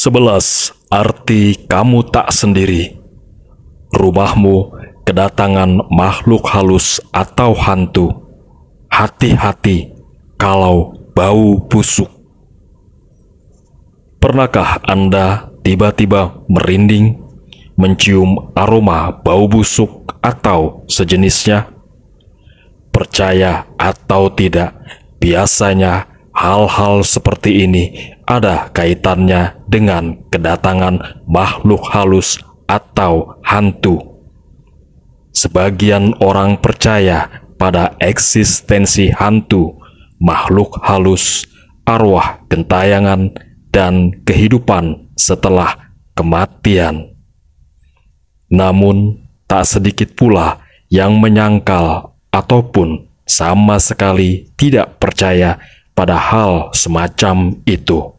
11. Arti kamu tak sendiri. Rumahmu kedatangan makhluk halus atau hantu. Hati-hati kalau bau busuk. Pernahkah Anda tiba-tiba merinding, mencium aroma bau busuk atau sejenisnya? Percaya atau tidak, biasanya hal-hal seperti ini ada kaitannya dengan kedatangan makhluk halus atau hantu. Sebagian orang percaya pada eksistensi hantu, makhluk halus, arwah gentayangan, dan kehidupan setelah kematian. Namun, tak sedikit pula yang menyangkal ataupun sama sekali tidak percaya pada hal semacam itu.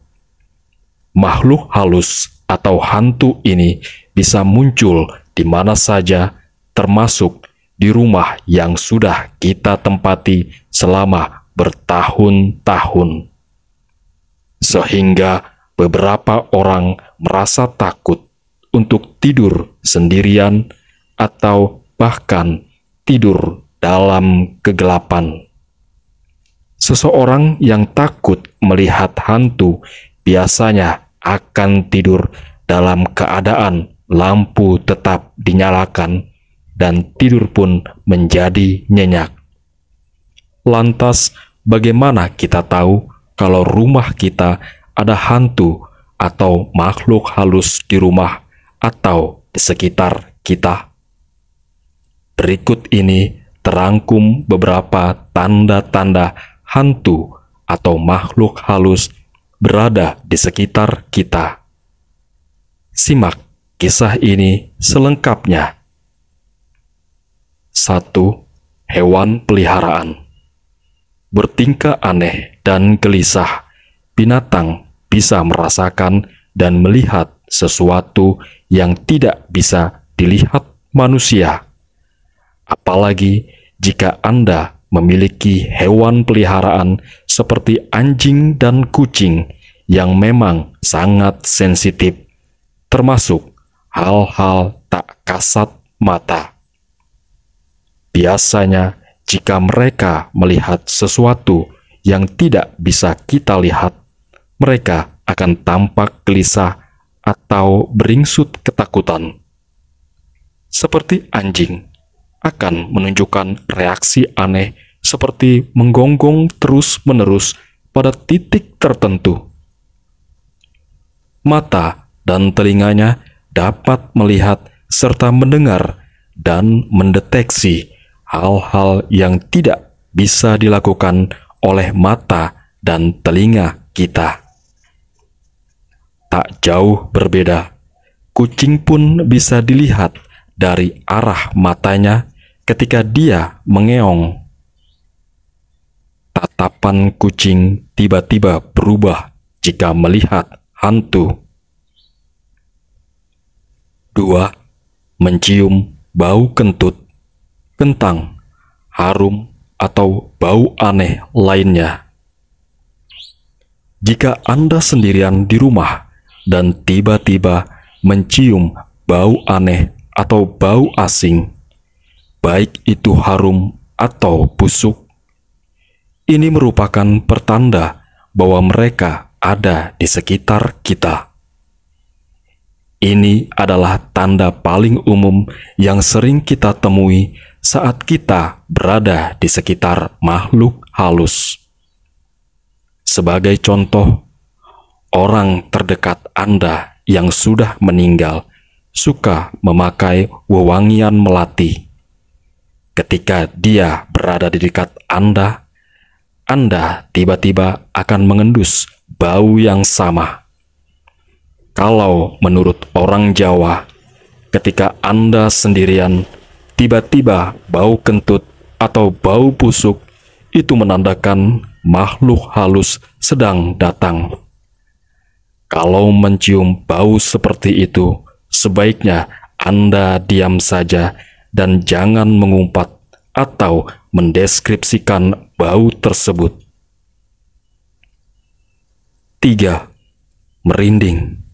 Makhluk halus atau hantu ini bisa muncul di mana saja, termasuk di rumah yang sudah kita tempati selama bertahun-tahun. Sehingga beberapa orang merasa takut untuk tidur sendirian atau bahkan tidur dalam kegelapan. Seseorang yang takut melihat hantu biasanya akan tidur dalam keadaan lampu tetap dinyalakan dan tidur pun menjadi nyenyak. Lantas, bagaimana kita tahu kalau rumah kita ada hantu atau makhluk halus di rumah atau di sekitar kita? Berikut ini terangkum beberapa tanda-tanda hantu atau makhluk halus berada di sekitar kita. Simak kisah ini selengkapnya. 1. Hewan peliharaan. Bertingkah aneh dan gelisah, binatang bisa merasakan dan melihat sesuatu yang tidak bisa dilihat manusia. Apalagi jika Anda memiliki hewan peliharaan seperti anjing dan kucing yang memang sangat sensitif, termasuk hal-hal tak kasat mata. Biasanya, jika mereka melihat sesuatu yang tidak bisa kita lihat, mereka akan tampak gelisah atau beringsut ketakutan. Seperti anjing, akan menunjukkan reaksi aneh seperti menggonggong terus-menerus pada titik tertentu. Mata dan telinganya dapat melihat serta mendengar dan mendeteksi hal-hal yang tidak bisa dilakukan oleh mata dan telinga kita. Tak jauh berbeda, kucing pun bisa dilihat dari arah matanya ketika dia mengeong. Tatapan kucing tiba-tiba berubah jika melihat hantu. 2. Mencium bau kentut, kentang, harum, atau bau aneh lainnya. Jika Anda sendirian di rumah dan tiba-tiba mencium bau aneh atau bau asing, baik itu harum atau busuk, ini merupakan pertanda bahwa mereka ada di sekitar kita. Ini adalah tanda paling umum yang sering kita temui saat kita berada di sekitar makhluk halus. Sebagai contoh, orang terdekat Anda yang sudah meninggal suka memakai wewangian melati. Ketika dia berada di dekat Anda tiba-tiba akan mengendus bau yang sama. Kalau menurut orang Jawa, ketika Anda sendirian, tiba-tiba bau kentut atau bau busuk, itu menandakan makhluk halus sedang datang. Kalau mencium bau seperti itu, sebaiknya Anda diam saja dan jangan mengumpat atau mendeskripsikan bau tersebut. 3. Merinding.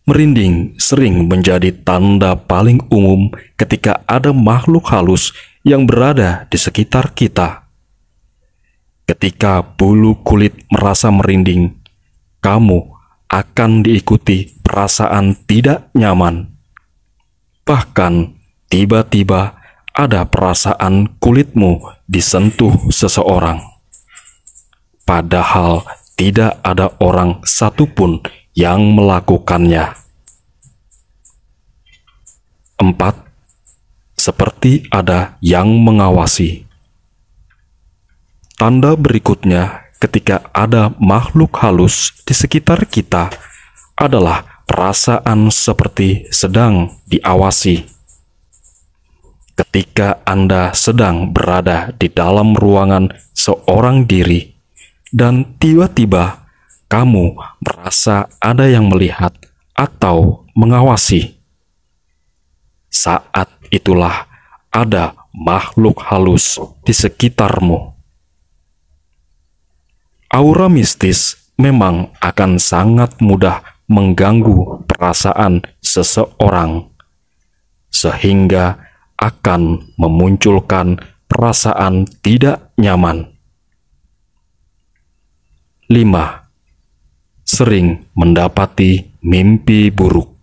Merinding sering menjadi tanda paling umum ketika ada makhluk halus yang berada di sekitar kita. Ketika bulu kulit merasa merinding, kamu akan diikuti perasaan tidak nyaman. Bahkan, tiba-tiba ada perasaan kulitmu disentuh seseorang. Padahal tidak ada orang satupun yang melakukannya. 4. Seperti ada yang mengawasi. Tanda berikutnya ketika ada makhluk halus di sekitar kita adalah perasaan seperti sedang diawasi. Ketika Anda sedang berada di dalam ruangan seorang diri dan tiba-tiba kamu merasa ada yang melihat atau mengawasi. Saat itulah ada makhluk halus di sekitarmu. Aura mistis memang akan sangat mudah mengganggu perasaan seseorang, sehingga akan memunculkan perasaan tidak nyaman. 5. Sering mendapati mimpi buruk.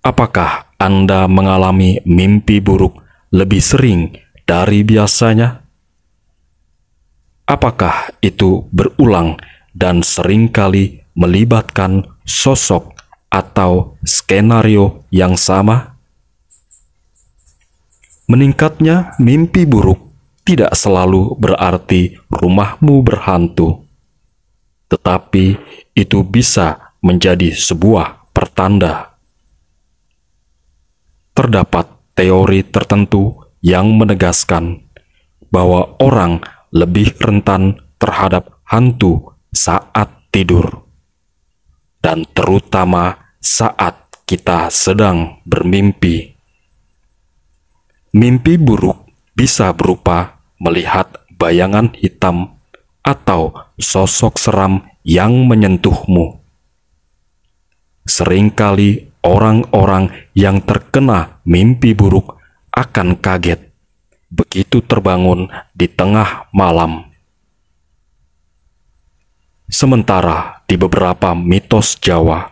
Apakah Anda mengalami mimpi buruk lebih sering dari biasanya? Apakah itu berulang dan seringkali melibatkan sosok atau skenario yang sama? Meningkatnya mimpi buruk tidak selalu berarti rumahmu berhantu, tetapi itu bisa menjadi sebuah pertanda. Terdapat teori tertentu yang menegaskan bahwa orang lebih rentan terhadap hantu saat tidur, dan terutama saat kita sedang bermimpi. Mimpi buruk bisa berupa melihat bayangan hitam atau sosok seram yang menyentuhmu. Seringkali orang-orang yang terkena mimpi buruk akan kaget begitu terbangun di tengah malam. Sementara di beberapa mitos Jawa,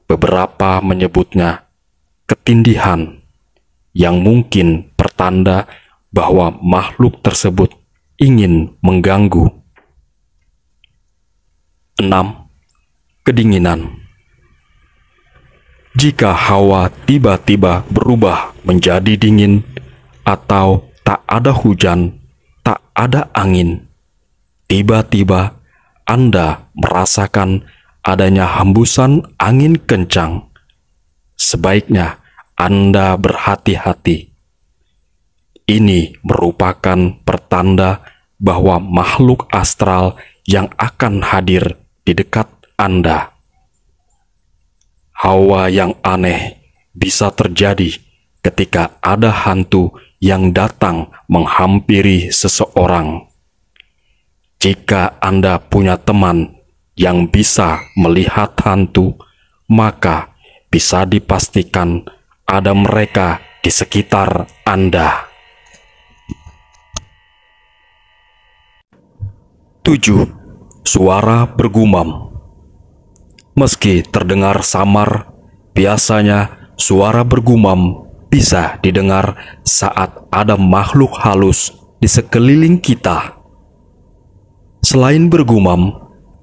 beberapa menyebutnya ketindihan, yang mungkin pertanda bahwa makhluk tersebut ingin mengganggu. 6. Kedinginan. Jika hawa tiba-tiba berubah menjadi dingin, atau tak ada hujan, tak ada angin, tiba-tiba Anda merasakan adanya hembusan angin kencang, sebaiknya Anda berhati-hati. Ini merupakan pertanda bahwa makhluk astral yang akan hadir di dekat Anda. Hawa yang aneh bisa terjadi ketika ada hantu yang datang menghampiri seseorang. Jika Anda punya teman yang bisa melihat hantu, maka bisa dipastikan ada mereka di sekitar Anda. 7. Suara bergumam. Meski terdengar samar, biasanya suara bergumam bisa didengar saat ada makhluk halus di sekeliling kita. Selain bergumam,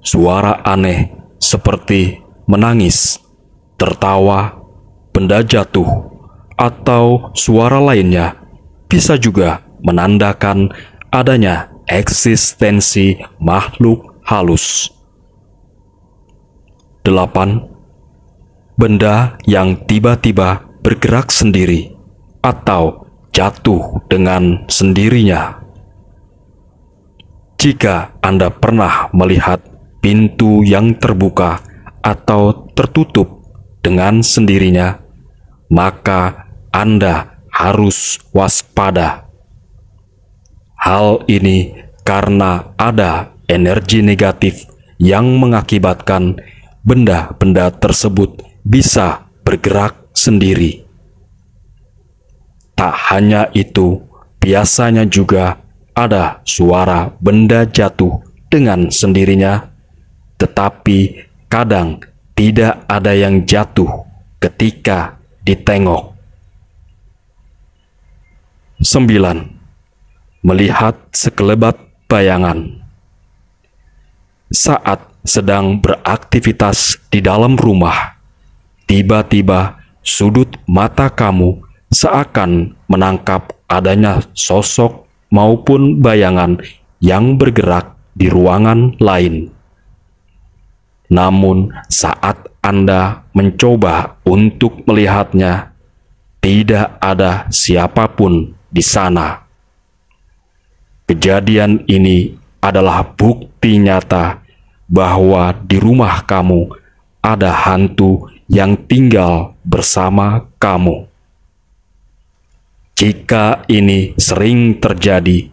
suara aneh seperti menangis, tertawa, benda jatuh, atau suara lainnya bisa juga menandakan adanya eksistensi makhluk halus. 8. Benda yang tiba-tiba bergerak sendiri atau jatuh dengan sendirinya. Jika Anda pernah melihat pintu yang terbuka atau tertutup dengan sendirinya, maka Anda harus waspada. Hal ini karena ada energi negatif yang mengakibatkan benda-benda tersebut bisa bergerak sendiri. Tak hanya itu, biasanya juga ada suara benda jatuh dengan sendirinya, tetapi kadang tidak ada yang jatuh ketika ditengok. 9. Melihat sekelebat bayangan. Saat sedang beraktivitas di dalam rumah, tiba-tiba sudut mata kamu seakan menangkap adanya sosok maupun bayangan yang bergerak di ruangan lain. Namun saat Anda mencoba untuk melihatnya, tidak ada siapapun di sana. Kejadian ini adalah bukti nyata bahwa di rumah kamu ada hantu yang tinggal bersama kamu. Jika ini sering terjadi,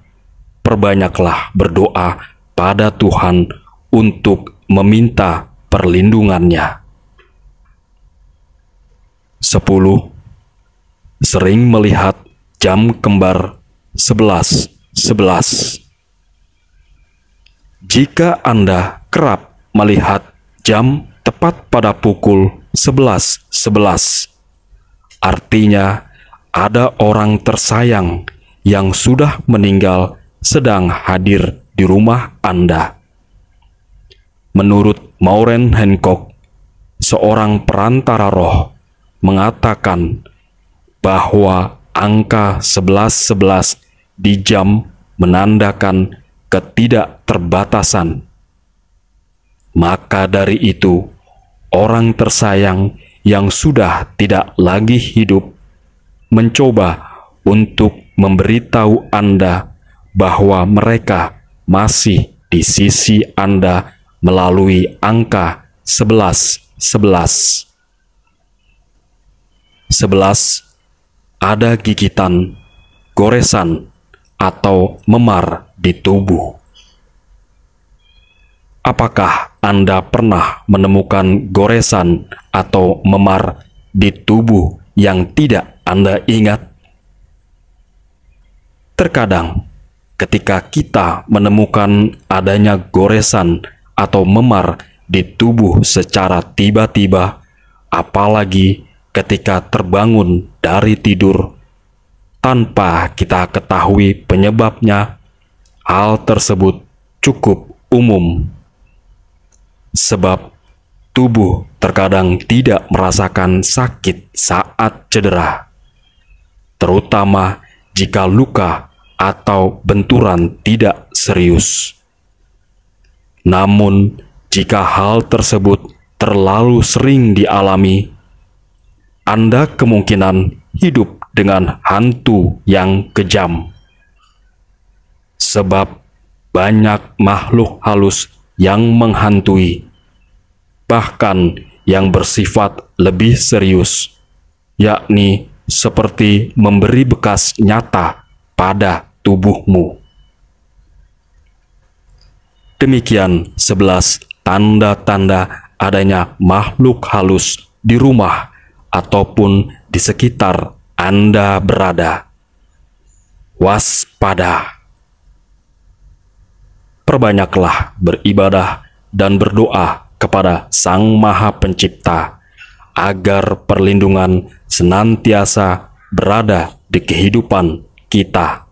perbanyaklah berdoa pada Tuhan untuk meminta perlindungannya. 10. Sering melihat jam kembar 11.11. Jika Anda kerap melihat jam tepat pada pukul 11.11, artinya ada orang tersayang yang sudah meninggal sedang hadir di rumah Anda. Menurut Maureen Hancock, seorang perantara roh, mengatakan bahwa angka 11.11 di jam menandakan ketidakterbatasan. Maka dari itu, orang tersayang yang sudah tidak lagi hidup mencoba untuk memberitahu Anda bahwa mereka masih di sisi Anda melalui angka 11.11. 11. Ada gigitan, goresan, atau memar di tubuh. Apakah Anda pernah menemukan goresan atau memar di tubuh yang tidak Anda ingat? Terkadang, ketika kita menemukan adanya goresan atau memar di tubuh secara tiba-tiba, apalagi ketika terbangun dari tidur, tanpa kita ketahui penyebabnya, hal tersebut cukup umum. Sebab tubuh terkadang tidak merasakan sakit saat cedera, terutama jika luka atau benturan tidak serius. Namun, jika hal tersebut terlalu sering dialami, Anda kemungkinan hidup dengan hantu yang kejam. Sebab banyak makhluk halus yang menghantui, bahkan yang bersifat lebih serius, yakni seperti memberi bekas nyata pada tubuhmu. Demikian 11 tanda-tanda adanya makhluk halus di rumah ataupun di sekitar Anda berada. Waspada. Perbanyaklah beribadah dan berdoa kepada Sang Maha Pencipta agar perlindungan senantiasa berada di kehidupan kita.